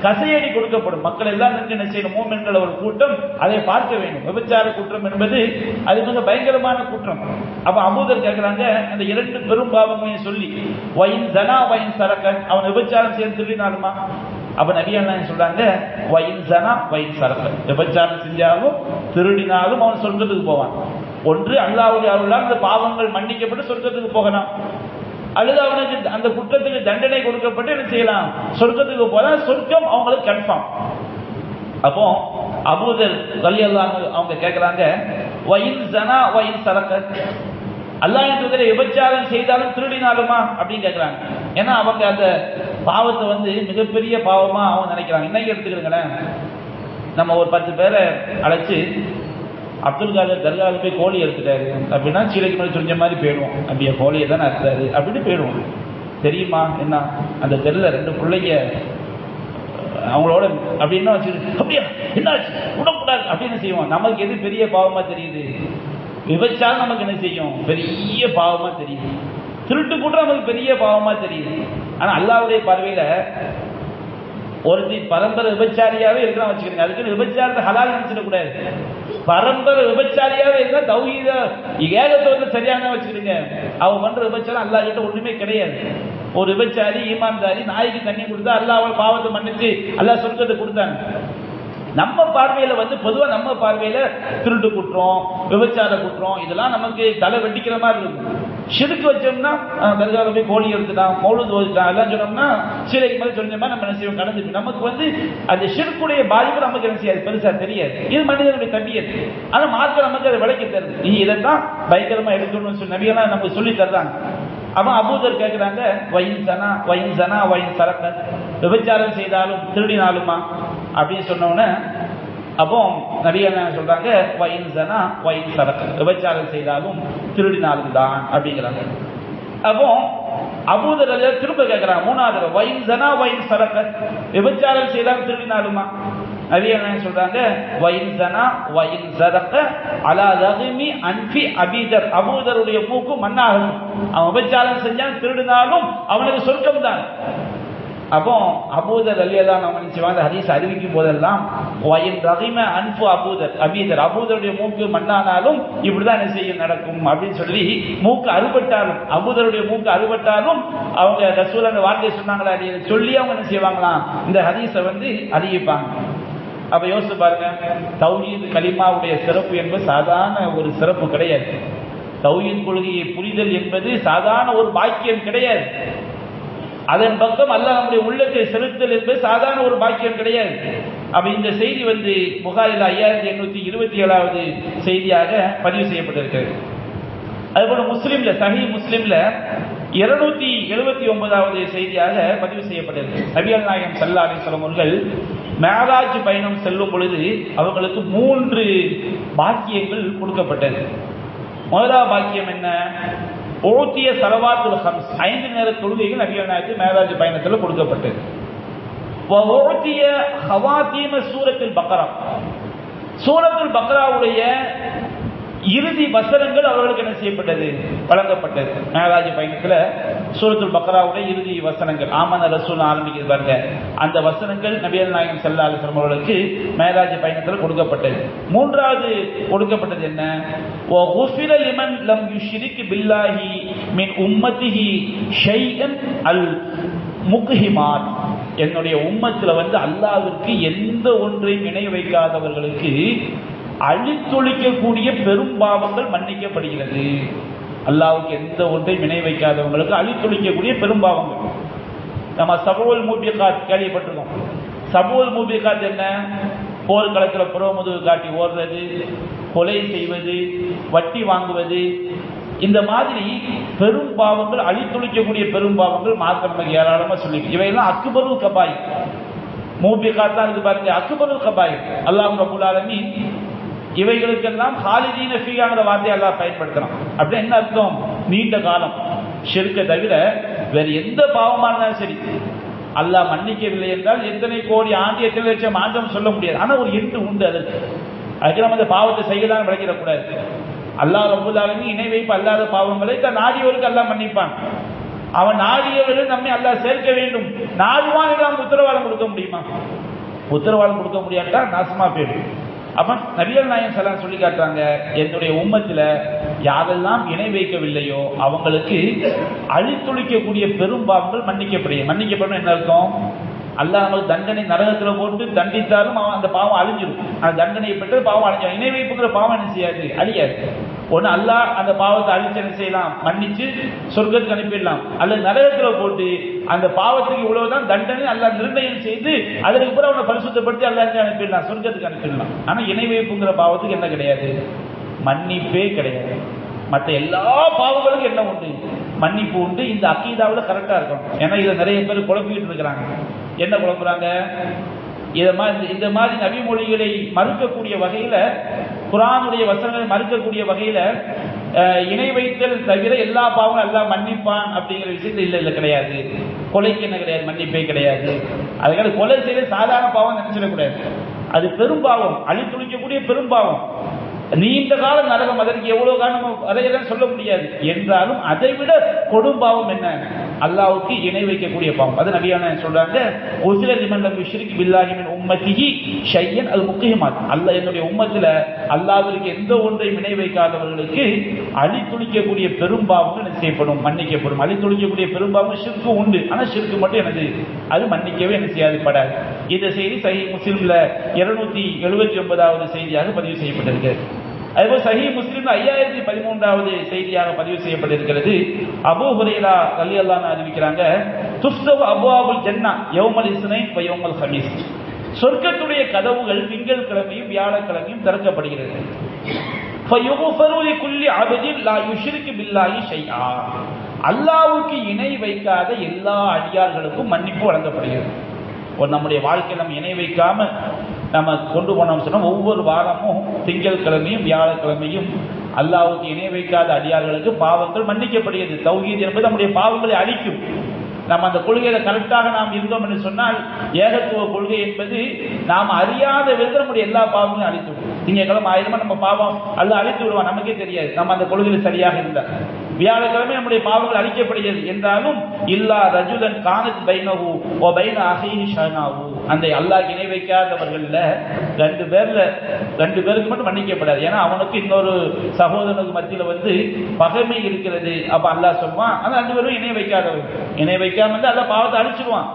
கசையடி கொடுக்கப்படும். மக்கள் எல்லாம் என்ன செய்யணும், மூமின்கள் ஒரு கூட்டம் அதை பார்க்க வேண்டும். விபச்சார குற்றம் என்பது அது மிக பயங்கரமான குற்றம். அப்ப அபூதர் கேட்கிறாங்க, அந்த இரண்டு பெரும் பாவங்களையும் சொல்லி வயின் ஜனா வயின் சரக, அவன் விபச்சாரம் செய்து திருடினாலுமா? அப்ப நபிகள் நாயகம் சொல்றாங்க, வயின் ஜனா வயின் சரக, விபச்சாரம் செஞ்சாலும் திருடினாலும் அவன் சொர்க்கத்துக்கு போவான். ஒன்று அல்லாஹ்வுடைய அருளால் அந்த பாவங்கள் மன்னிக்கப்பட்டு சொர்க்கத்துக்கு போகலாம், அல்லது அவனுக்கு அந்த குற்றத்துக்கு தண்டனை கொடுக்கப்பட்டு என்ன செய்யலாம், சொர்க்கத்துக்கு போலாம். சொர்க்கம் அவங்களுக்கு கன்ஃபார்ம். அப்போ அபூதர் ரலியல்லாஹு அன்ஹு அவங்க கேட்கிறாங்க, வயின் ஜனா வயின் சரக, அல்லாஹ் என்று விபச்சாரம் செய்தாலும் திருடினாலுமா அப்படின்னு கேட்கிறாங்க. ஏன்னா அவங்க அந்த பாவத்தை மிகப்பெரிய பாவமா அவங்க நினைக்கிறாங்க. இன்னைக்கு எடுத்துக்கிறீங்களேன், நம்ம ஒரு 10 பேரை அழைச்சு அப்துல் காதர் தர்காவுக்கு போய் கோழி எடுத்துட்டாரு அப்படின்னா சீலைக்கு மேலே சொன்ன மாதிரி போயிடுவோம். அப்படியே கோழியை தானே அறுத்தாரு அப்படின்னு போயிடுவோம். தெரியுமா என்ன, அந்த தெருவில் 2 பிள்ளைங்க அவங்களோட அப்படின்னா வச்சு அப்படியா என்னாச்சு விடக்கூடாது அப்படின்னு செய்வோம். நமக்கு எது பெரிய பாவமா தெரியுது? விபச்சாரம் நமக்கு என்ன செய்யும், பெரிய பாவமா தெரியுது. திருட்டு கூட்டம் நமக்கு பெரிய பாவமா தெரியுது. ஆனா அல்லாஹ்வுடைய பார்வையில ஒருத்தி பரம்பரை விபச்சாரியாவே இருக்கலாம் வச்சுக்கிறீங்க, அதுக்கு விபச்சாரத்தை ஹலால் நினைச்சிடக்கூடாது. பரம்பரை விபச்சாரியாவே இருந்தா தௌஹீத ஏகத்துவத்தை சரியான வச்சுக்கிறீங்க. அவன் பண்ற விபச்சாரம் அல்லாஹ் கிட்ட ஒண்ணுமே கிடையாது. ஒரு விபச்சாரி ஈமான்தாரி நாய்க்கு தண்ணி கொடுத்தா அல்லாஹ் அவள் பாவத்தை மன்னிச்சு அல்லாஹ் சொர்க்கத்தை கொடுத்தாங்க. நம்ம பார்வையில பொதுவா நம்ம பார்வையில திருட்டு குற்றம், விபச்சார குற்றம் இதெல்லாம் நமக்கு தலை வெட்டிக்கிற மாதிரி இருக்கும். ஷிர்க் வச்சோம்னா தர்காவில் போய் கோழி எடுத்துட்டான், மௌலூத் ஓதிட்டான் எல்லாம் சொன்னோம்னா சீலைக்கு மேலே சொன்ன மாதிரி நம்ம என்ன செய்வோம், கடந்துட்டு நமக்கு அந்த ஷிர்க்குடைய பாதிப்பு நமக்கு என்ன செய்யாது, பெருசா தெரியாது. இது மனிதனுடைய தபியத். ஆனா மார்க்க நமக்கு அதை விளக்கி தருது. நீ இதைத்தான் பயங்கரமா எடுக்கணும்னு சொல்லி நபியெல்லாம் நமக்கு சொல்லி தர்றாங்க. அவன் அபூதர் கேட்கிறாங்க, வயின் ஜனா வயின் சரக, விபச்சாரம் செய்தாலும் திருடினாலுமா அப்படின்னு சொன்னோன்னே அப்போ நபிகள் நாயகம் சொல்றாங்க, வயின் ஜனா வயின் சரக, விபச்சாரம் செய்தாலும் திருடினாலும் தான் அப்படிங்கிறாங்க. அப்போ அபூதர் திரும்ப கேட்கிறாங்க 3வது, வயின் ஜனா வயின் சரக, விபச்சாரம் செய்தாலும் திருடினாலுமா? நபி என்ன சொல்றாங்க, வயின் ஸனா வயின் ஸரக அலா ரஹ்மி அன்ஃபி அபீதர், அபூதருடைய மூக்கு மண்ணாகும். அவன் விபச்சாரம் செஞ்சான், திருடினாலும் அவனுக்கு சொர்க்கம் தான். அப்போ அபூதர் ரலியல்லாஹு அன்ஹு அந்த ஹதீஸ் அறிவிக்கும் போதெல்லாம் வயின் ரஹிம அன்ஃபு அபூதர் அபீதர், அபூதருடைய மூக்கு மண்ணானாலும் இப்படிதான் என்ன செய்ய நடக்கும் அப்படின்னு சொல்லி, மூக்கு அறுபட்டாலும், அபூதருடைய மூக்கு அறுபட்டாலும் அவங்க ரசூல் அந்த வார்த்தையை சொன்னாங்களா சொல்லி அவங்க என்ன செய்வாங்களாம், இந்த ஹதீஸை அறிவிப்பாங்க. அப்ப யோசிச்சு பாருங்க, தௌஹீத் கலிமாவுடைய சிறப்பு என்பது சாதாரண ஒரு சிறப்பு கிடையாது. தௌஹீத் கொள்கையை புரிதல் என்பது சாதாரண ஒரு பாக்கியம் கிடையாது. அதன் பக்கம் அல்லாஹ் நம்முடைய உள்ளத்தை செலுத்தல் என்பது சாதாரண ஒரு பாக்கியம் கிடையாது. அப்ப இந்த செய்தி புகாரில் 5827வது செய்தியாக பதிவு செய்யப்பட்டிருக்கிறது. அதுபோல முஸ்லிம்ல, சஹீஹ் முஸ்லிம்ல 279வது செய்தியாக பதிவு செய்யப்பட்டிருக்கு. நபிகள் நாயகம் ஸல்லல்லாஹு அலைஹி வஸல்லம் அவர்கள் மேராஜ் பயணம் செல்லும் பொழுது அவர்களுக்கு 3 பாக்கியங்கள் கொடுக்கப்பட்டது. முதலாவது பாக்கியம் என்ன? ஓத்திய ஸலவாத்துல் ஹம்ஸ், 5 நேர தொழுகைகள் நபிகள் நாயகத்துக்கு மேராஜ் பயணத்தில் கொடுக்கப்பட்டது. ஓத்திய ஹவாத்தீம சூரத்துல் பக்ரா, சூரத்துல் பக்ராவுடைய இறுதி வசனங்கள் அவர்களுக்கு என்ன செய்யப்பட்டது, வழங்கப்பட்டது. மேராஜ் பயணத்தில் சூரத்துல் பக்ராவுடைய இறுதி வசனங்கள், ஆமன ரசூல் ஆரம்பிக்கிறது பாருங்க, அந்த வசனங்கள் நபிகள் நாயகம் ஸல்லல்லாஹு அலைஹி வஸல்லம் அவர்களுக்கு மேராஜ் பயணத்தில் கொடுக்கப்பட்டது. மூன்றாவது கொடுக்கப்பட்டது என்ன? வகுஃபிர லிமன் லம் யுஷ்ரிக் பில்லாஹி மின் உம்மத்திஹி ஷைஅன் அல் முக்ஹிமாத், என்னுடைய உம்மத்தில் அல்லாஹ்விற்கு எந்த ஒன்றையும் இணை வைக்காதவர்களுக்கு அழித்தொழிக்கக்கூடிய பெரும் பாவங்கள் மன்னிக்கப்படுகிறது. அல்லாஹ்வுக்கு எந்த ஒன்றையும் இணை வைக்காதவங்களுக்கு அழித்தொழிக்கக்கூடிய பெரும் பாவங்கள். நம்ம சபுல் மூபிகாத் கேள்விப்பட்டிருக்கோம். சபுல் மூபிகாத் என்ன? போர்க்களத்தில் புறமுதுகு காட்டி ஓடுறது, கொலை செய்வது, வட்டி வாங்குவது, இந்த மாதிரி பெரும் பாவங்கள், அழித்தொழிக்கக்கூடிய பெரும் பாவங்கள் மார்க்கம் நமக்கு ஏராளமா சொல்லி, இவையெல்லாம் அக்பருல் கபாயிர். மூபிகாத் தான் இது பாருங்க, அக்பருல் கபாயிர். அல்லாஹ் ரப்பல் ஆலமீன் இவைகளுக்கெல்லாம் ஹாலிதீன ஃபீஹாங்கிற வார்த்தையை அல்லாஹ் பயன்படுத்துறான். அப்படி என்ன அர்த்தம்? நீண்ட காலம். ஷிர்க்கை தவிர வேறு எந்த பாவமா இருந்தாலும் சரி, அல்லாஹ் மன்னிக்கவில்லை என்றால் எத்தனை கோடி ஆண்டு, எத்தனை லட்சம் ஆண்டும் சொல்ல முடியாது. ஆனா ஒரு எண்டு உண்டு அதற்கு. அதுக்கு நம்ம அந்த பாவத்தை செய்யலாம் விளக்கிடக்கூடாது. அல்லாஹ் ரப்பல் ஆலமீன் இணை வைப்பு அல்லாத பாவங்களை தான் நாடியவருக்கு அல்லாஹ் மன்னிப்பான். அவன் நாடியவர்கள் நம்மை அல்லாஹ் சேர்க்க வேண்டும். நாடுவான் என்று அவங்க உத்தரவாதம் கொடுக்க முடியுமா? உத்தரவாதம் கொடுக்க முடியாட்டா நாசமா போயிடும். அப்ப நபிகள் நாயகம் ஸல்லல்லாஹு அலைஹி சொல்லி காட்டுறாங்க, என்னுடைய உம்மத்தில் யாரெல்லாம் இணை வைக்கவில்லையோ அவங்களுக்கு அழித்தொழிக்கக்கூடிய பெரும் பாவங்கள் மன்னிக்கப்படும். என்ன அர்த்தம்? அல்லாஹ் நமக்கு தண்டனை நரகத்தில் போட்டு தண்டித்தாலும் அந்த பாவம் அழிஞ்சிடும். அந்த தண்டனையை பெற்று பாவம் அழிஞ்சிடும். இணை வைப்புங்கிற பாவம் என்ன செய்யாது, அழியாது. ஒன்று அல்லாஹ் அந்த பாவத்தை அழிச்சு என்ன செய்யலாம், மன்னிச்சு சொர்க்கத்துக்கு அனுப்பிடலாம். அல்லது நரகத்தில் போட்டு அந்த பாவத்துக்கு இவ்வளவுதான் தண்டனை அல்லாஹ் நிர்ணயம் செய்து அதற்கு பிறகு அவனை பரிசுத்தப்படுத்தி அல்லாஹ் அனுப்பிடலாம், சொர்க்கத்துக்கு அனுப்பிடலாம். ஆனால் இணை வைப்புங்கிற பாவத்துக்கு என்ன கிடையாது, மன்னிப்பே கிடையாது. மற்ற எல்லா பாவங்களுக்கும் என்ன உண்டு, மன்னிப்பு உண்டு. இந்த அக்கீதாவில் கரெக்டாக இருக்கணும். ஏன்னா இதை நிறைய பேர் குழப்பிக்கிட்டு இருக்கிறாங்க. என்ன குழப்புறாங்க? இந்த மாதிரி நபி மொழிகளை மறுக்கக்கூடிய வகையில், குர்ஆனுடைய வசனங்களை மறுக்கக்கூடிய வகையில் இணை வைத்தல் தவிர எல்லா பாவங்களும் எல்லாம் மன்னிப்பான் அப்படிங்கிற விஷயத்தில் இல்லை கிடையாது. கொலைக்கு என்ன கிடையாது, மன்னிப்பே கிடையாது. அதுக்காக கொலை செய்த சாதாரண பாவம் நினைச்சிடக்கூடாது. அது பெரும்பாவம், அழித்துழிக்கக்கூடிய பெரும்பாவம். நீண்ட காலம் நரகம், அதற்கு எவ்வளவு காலம் அதையெல்லாம் சொல்ல முடியாது. என்றாலும் அதை விட கொடும்பாவம் என்ன, அல்லாஹ்வுக்கு இணை வைக்கக்கூடிய பாவம். அது நபியான சொல்றாங்க, உஸ்ல லிமன் லம் யுஷ்ரிக் பில்லாஹி மின் உம்மத்திஹி ஷையன் அல் முக்ஹிமாத், அல்லாஹ் என்னுடைய உம்மத்தில் அல்லாஹ்விற்கு எந்த ஒன்றையும் இணை வைக்காதவர்களுக்கு அழித்துழிக்கக்கூடிய பெரும்பாவங்கள் செய்யப்படும், மன்னிக்கப்படும். அழித்துழிக்கக்கூடிய பெரும்பாவம் ஷிர்க்கு உண்டு. ஆனால் ஷிர்க்கு மட்டும் எனது அது மன்னிக்கவே என்ன செய்யாது, படாது. இந்த செய்தி சஹீஹ் முஸ்லிம்ல 279வது செய்தியாக பதிவு செய்யப்பட்டிருக்கு. அதுபோல் சஹீஹ் முஸ்லிம்ல 5013வது செய்தியாக பதிவு செய்யப்பட்டிருக்கிறது. அபூ ஹுரைரா ரலியல்லாஹு அன்ஹு அறிவிக்கிறாங்க, துஃப்தவு அப்வாபுல் ஜன்னah யௌமல் இஸ்னைன் வ யௌமல் ஹமீஸ், சொர்க்கத்துடைய கதவுகள் திங்கள் கிழமையும் வியாழக்கிழமையும் திறக்கப்படுகிறது. ஃபயுஃபரு லிகுல்லி அப்தின் லா யுஷ்ரிகு பில்லாஹி ஷைஆ, அல்லாஹ்வுக்கு இணை வைக்காத எல்லா அடியார்களுக்கும் மன்னிப்பு வழங்கப்படுகிறது. நம்முடைய வாழ்க்கையில் நம்ம இணை வைக்காம நம்ம கொண்டு போனோம்னு சொன்னால், ஒவ்வொரு வாரமும் திங்கள் கிழமையும் வியாழக்கிழமையும் அல்லாஹ்வுக்கு இணை வைக்காத அடியார்களுக்கு பாவங்கள் மன்னிக்கப்படுகிறது. தௌஹீத் என்பது நம்முடைய பாவங்களை அழிக்கும். நம்ம அந்த கொள்கையில கரெக்டாக நாம் இருந்தோம் என்று சொன்னால், ஏகத்துவ கொள்கை என்பது நாம் அறியாத விதத்தில் நம்முடைய எல்லா பாவங்களையும் அழித்து விடும். திங்கக்கிழமை 1000 நம்ம பாவம் அல்ல அழித்து விடுவான், நமக்கே தெரியாது. நம்ம அந்த கொள்கையில் சரியாக இருந்தால் வியாழக்கிழமை நம்முடைய பாவங்கள் அழிக்கப்படுகிறது என்றாலும், இல்லா ரஜுலன் கானத் பைனஹு வ பைன அஹீஹி ஷனாஹு, அந்த அல்லாஹ் இணை வைக்காதவர்கள்ல ரெண்டு பேருக்கு மட்டும் மன்னிக்கப்படாது. ஏன்னா அவனுக்கு இன்னொரு சகோதரனுக்கு மத்தியில் பகைமை இருக்கிறது. அப்ப அல்லாஹ் சொல்லுவான், அந்த 2 பேரும் இணை வைக்காதவர்கள். இணை வைக்காம இருந்தா அல்லாஹ் பாவத்தை அழிச்சிடுவான்.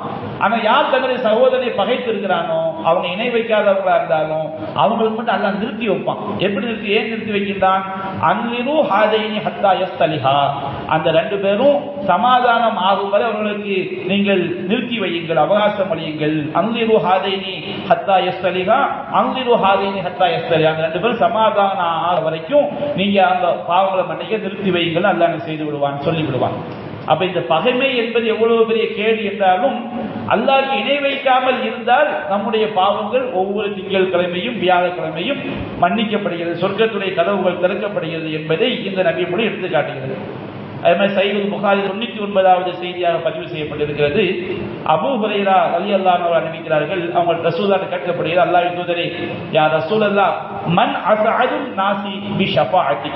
ஆனா யார் தன்னுடைய சகோதரனை பகைத்து இருக்கிறானோ, அவங்க இணை வைக்காதவர்களா இருந்தாலும் அவங்களுக்கு மட்டும் அல்லாஹ் நிறுத்தி வைப்பான். எப்படி ஏன் நிறுத்தி வைக்கின்றான்? அன்லிரு ஹாதைனி ஹத்தா யஸ்தலிஹா, அந்த 2 பேரும் சமாதானம் ஆகும் வரை அவர்களுக்கு நீங்கள் நிறுத்தி வையுங்கள், அவகாசம் அளியுங்கள். அன்லிரு ஹாதைனி ஹத்தா யஸ்தலிஹா, அன்லிரு ஹாதைனி ஹத்தா யஸ்தலிஹா, அந்த 2 பேரும் சமாதானம் ஆகிற வரைக்கும் நீங்க அந்த பாவங்களை மன்னிக்க நிறுத்தி வையுங்கள், அல்லாஹ் செய்து விடுவான், சொல்லி விடுவான். அப்ப இந்த பகைமை என்பது எவ்வளவு பெரிய கேடு என்றாலும், அல்லாஹ்க்கு இணை வைக்காமல் இருந்தால் நம்முடைய பாவங்கள் ஒவ்வொரு திங்கட்கிழமையும் வியாழக்கிழமையும் மன்னிக்கப்படுகிறது, சொர்க்கத்துடைய கதவுகள் திறக்கப்படுகிறது என்பதை இந்த நபி மொழி எடுத்து காட்டுகிறது. அதே மாதிரி சஹீஹுல் புகாரி 99வது செய்தியாக பதிவு செய்யப்பட்டிருக்கிறது. அபூ ஹுரைரா ரலியல்லாஹு அன்ஹு அறிவிக்கிறார்கள், அவங்க ரசூலுல்லாஹ் கேட்கப்படுகிறது, அல்லாஹ்வின் தூதரே, யா ரசூலல்லாஹ், மன் அஸ்அதுன் நாஸி பி ஷஃபாஅத்தி,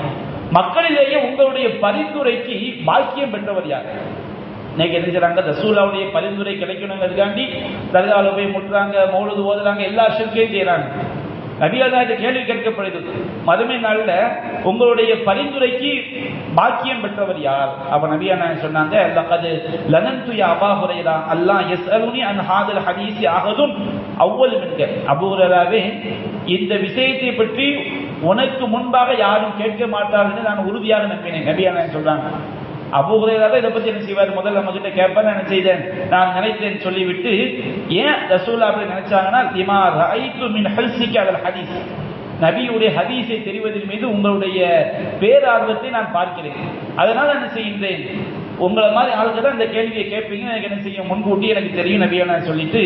மக்களிலேயே உங்களுடைய பரிந்துரைக்கு பாக்கியம் பெற்றவர் யார்? இன்னைக்கு என்ன செய்றாங்க, ரசூலுல்லாஹ்வுடைய பரிந்துரை கிடைக்கணுங்கிறதுக்காண்டி தர்கால போய் முட்டுறாங்க, மௌலூத் ஓதுறாங்க, எல்லா ஷிர்கையும் செய்றாங்க. நபியாதாட்ட கேள்வி கேட்கப்படுகிறது, மதுமை நாள்ல உங்களுடைய பரிந்துரைக்கு பாக்கியம் பெற்றவர் யார்? அப்ப நபியா சொன்னாங்க, லகது லனன்து யா அபா ஹுரைரா அல்லாஹ் யஸ்அலுனி அன் ஹாதல் ஹதீஸி அஹதுன் அவ்வல் மின்க, அபூ ஹுரைராவே, இந்த விஷயத்தை பற்றி உனக்கு முன்பாக யாரும் கேட்க மாட்டார்கள் நான் உறுதியாக நம்பினேன். நபியா சொல்றாங்க, அபூ ஹுரைரா இதை பத்தி என்ன செய்வார், முதல்ல நம்ம கிட்ட கேட்பேன், என்ன செய்தேன், நான் நினைத்தேன் சொல்லிவிட்டு, ஏன் ரசூலுல்லாஹ் அப்படி நினைச்சாங்கன்னா, லிமா ரஅய்து மின் ஹல்சிக அல் ஹதீஸ், நபியுடைய ஹதீஸை தெரிவதின் மீது உங்களுடைய பேரார்வத்தை நான் பார்க்கிறேன், அதனால என்ன செய்கின்றேன், உங்களை மாதிரி ஆளுக்கு தான் இந்த கேள்வியை கேட்பீங்க, எனக்கு என்ன செய்யும் முன்கூட்டி எனக்கு தெரியும் நபியா நான் சொல்லிட்டு,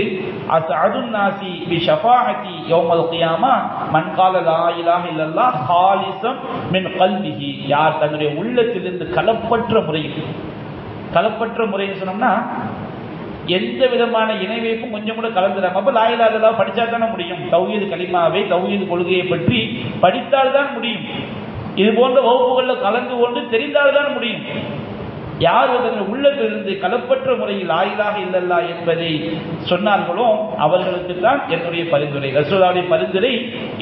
அஸ்அதுன் நாஸி பி ஷஃபாஅத்தி யௌமல் கியாமா மன் கால லா இலாஹ இல்லல்லாஹ் ஹாலிஸம் மின் கல்பிஹி, யார் தன்னுடைய உள்ளத்திலிருந்து கலப்பற்ற முறைன்னு சொன்னோம்னா எந்த விதமான இணை வைப்பும் கொஞ்சம் கூட கலந்துடாம, அப்ப லா இலாஹ இல்லல்லாஹ் படிச்சா தானே முடியும், தௌஹீத் கலிமாவை தௌஹீத் கொள்கையை பற்றி படித்தால் தான் முடியும், இது போன்ற வகுப்புகளில் கலந்து கொண்டு தெரிந்தால் தான் முடியும். யார் உள்ளத்திலிருந்து கலப்பற்ற முறையில் லா இலாஹ இல்லல்லாஹ் என்பதை சொன்னார்களோ அவர்களுக்கு தான் என்னுடைய பரிந்துரை. ரசூலுல்லாஹ்வுடைய பரிந்துரை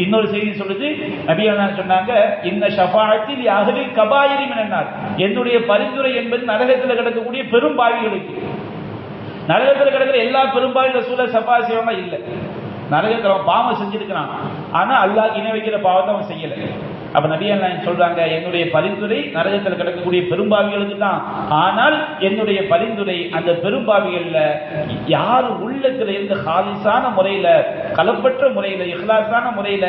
இன்னொரு செய்தி சொல்லுது, நபியா சொன்னாங்க, இன்ன ஷஃபாஅத்தி லி அஹ்லில் கபாயிரி மினன் நார், என்னுடைய பரிந்துரை என்பது நரகத்தில் கிடக்கக்கூடிய பெரும் பாவிகளுக்கு. நரகத்தில் கிடக்கிற எல்லா பெரும்பாலும் ரசூலுல்லாஹ் ஷஃபா செய்வாங்க இல்லை, நரகத்தில் அவன் பாவம் செஞ்சிருக்கிறான், ஆனா அல்லாஹ் இணை வைக்கிற பாவத்தை அவன் செய்யலை. அப்ப நபியா சொல்றாங்க, என்னுடைய பரிந்துரை நரகத்தில் கிடக்கக்கூடிய பெரும்பாவிகளுக்கு தான், ஆனால் என்னுடைய பரிந்துரை அந்த பெரும்பாவிகள்ல யார் உள்ளத்துல இருந்து ஹாலிஸான முறையில கலப்பற்ற முறையில இஹ்லாஸான முறையில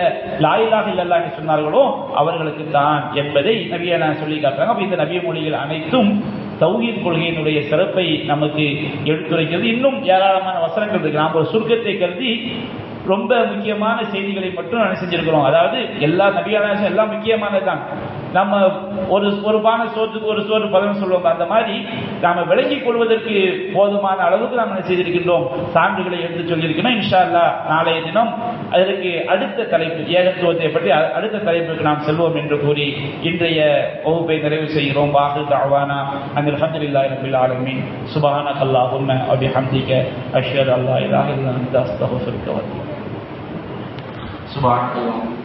லா இலாஹ இல்லல்லாஹ் சொன்னார்களோ அவர்களுக்கு தான் என்பதை நபியா சொல்லி காட்டுறாங்க. அப்ப இந்த நபிய மொழிகள் அனைத்தும் தௌஹீத் கொள்கையினுடைய சிறப்பை நமக்கு எடுத்துரைக்கிறது. இன்னும் ஏராளமான வசனங்கள் இருக்கு. நாம் ஒரு சுருக்கத்தை கருதி ரொம்ப முக்கியமான செய்திகளை மட்டும் நான் செஞ்சிருக்கிறோம். அதாவது எல்லா நபியானாசும் எல்லாம் முக்கியமானதுதான். நம்ம ஒரு பானை சோற்றுக்கு ஒரு சோறு பலன் சொல்லுவோம், அந்த மாதிரி நாம விளங்கிக் கொள்வதற்கு போதுமான அளவுக்கு நாம் என்ன செய்திருக்கின்றோம், சான்றுகளை எடுத்து சொல்லியிருக்கிறோம். இன்ஷா அல்லாஹ் நாளைய தினம் அதற்கு அடுத்த தலைப்பு ஏகத்துவத்தை பற்றி அடுத்த தலைப்புக்கு நாம் செல்வோம் என்று கூறி இன்றைய வகுப்பை நிறைவு செய்கிறோம். வாஹிர் தஅவானா அனில் ஹம்துலில்லாஹி ரப்பில் ஆலமீன். சுப்ஹானக அல்லாஹும்ம வ பிஹம்திக அஷ்ஹது அல்லா இலாஹா இல்லா அன்த அஸ்தக்ஃபிருக வ அத்தூபு இலைக். சுப்ஹானல்லாஹ்.